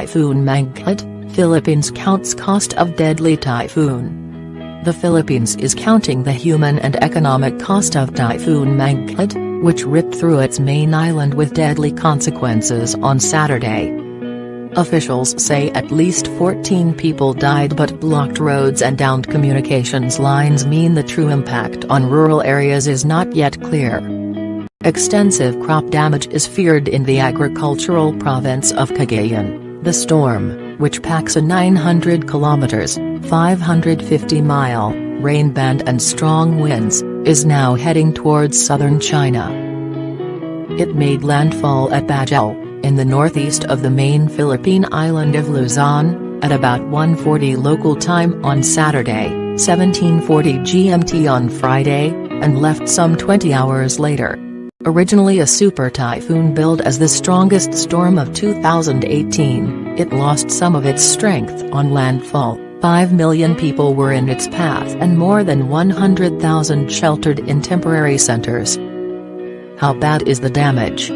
Typhoon Mangkhut, Philippines counts cost of deadly typhoon. The Philippines is counting the human and economic cost of Typhoon Mangkhut, which ripped through its main island with deadly consequences on Saturday. Officials say at least 14 people died, but blocked roads and downed communications lines mean the true impact on rural areas is not yet clear. Extensive crop damage is feared in the agricultural province of Cagayan. The storm, which packs a 900 kilometers (550-mile) rain band and strong winds, is now heading towards southern China. It made landfall at Bajau, in the northeast of the main Philippine island of Luzon, at about 1:40 local time on Saturday, 17:40 GMT on Friday, and left some 20 hours later. Originally a super typhoon billed as the strongest storm of 2018, it lost some of its strength on landfall. 5 million people were in its path and more than 100,000 sheltered in temporary centers. How bad is the damage?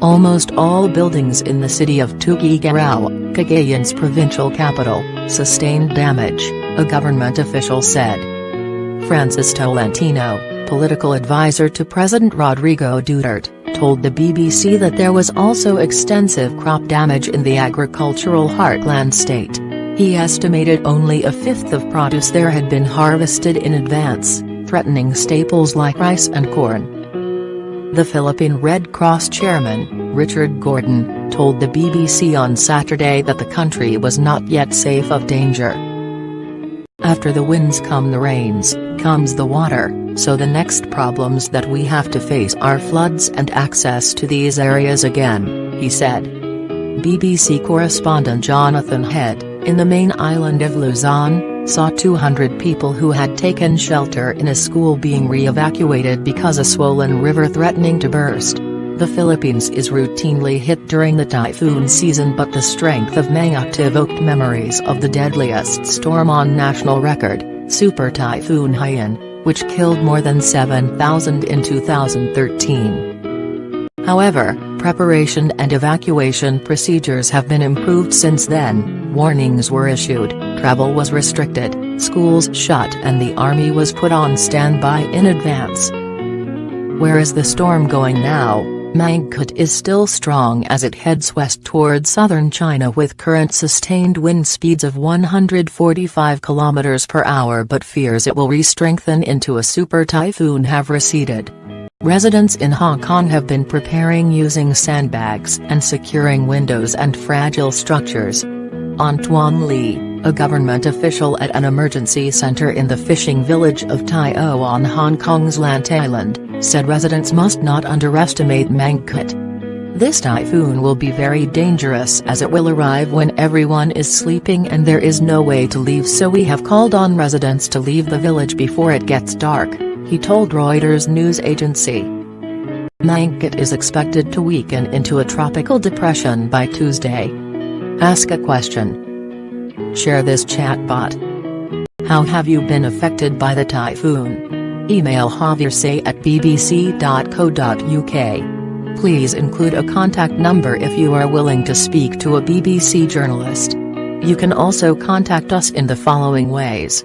Almost all buildings in the city of Tuguegarao, Cagayan's provincial capital, sustained damage, a government official said. Francis Tolentino, political advisor to President Rodrigo Duterte, told the BBC that there was also extensive crop damage in the agricultural heartland state. He estimated only a fifth of produce there had been harvested in advance, threatening staples like rice and corn. The Philippine Red Cross chairman, Richard Gordon, told the BBC on Saturday that the country was not yet safe of danger. After the winds come the rains, comes the water, so the next problems that we have to face are floods and access to these areas again, he said. BBC correspondent Jonathan Head, in the main island of Luzon, saw 200 people who had taken shelter in a school being re-evacuated because a swollen river threatening to burst. The Philippines is routinely hit during the typhoon season, but the strength of Mangkhut evoked memories of the deadliest storm on national record, Super Typhoon Haiyan, which killed more than 7,000 in 2013. However, preparation and evacuation procedures have been improved since then. Warnings were issued, travel was restricted, schools shut, and the army was put on standby in advance. Where is the storm going now? Mangkhut is still strong as it heads west toward southern China with current sustained wind speeds of 145 km per hour, but fears it will re-strengthen into a super typhoon have receded. Residents in Hong Kong have been preparing using sandbags and securing windows and fragile structures. Antoine Lee, a government official at an emergency center in the fishing village of Tai O on Hong Kong's Lant Island, said residents must not underestimate Mangkhut. This typhoon will be very dangerous as it will arrive when everyone is sleeping and there is no way to leave, so we have called on residents to leave the village before it gets dark, he told Reuters news agency. Mangkhut is expected to weaken into a tropical depression by Tuesday. Ask a question. Share this chatbot. How have you been affected by the typhoon? Email javiersay@bbc.co.uk. Please include a contact number if you are willing to speak to a BBC journalist. You can also contact us in the following ways.